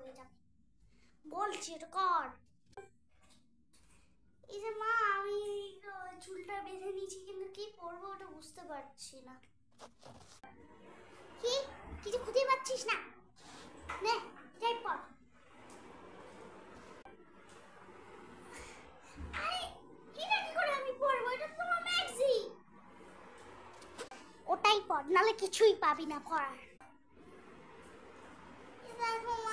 হয়ে যাবে। বলছি এটা কর। এই যে মা, আমি চুলটা বেঁধে নিয়েছি, কিন্তু কি পরবো ওটা বুঝতে পারছি না। কি কিছু খুঁজে পাচ্ছিস না? নে যাই পর। আরে এটা কি করে আমি পরবো? এটা তো আমার ম্যাক্সি। ওটাই পর, নালে কিছুই পাবি না পরার। দেখো মা,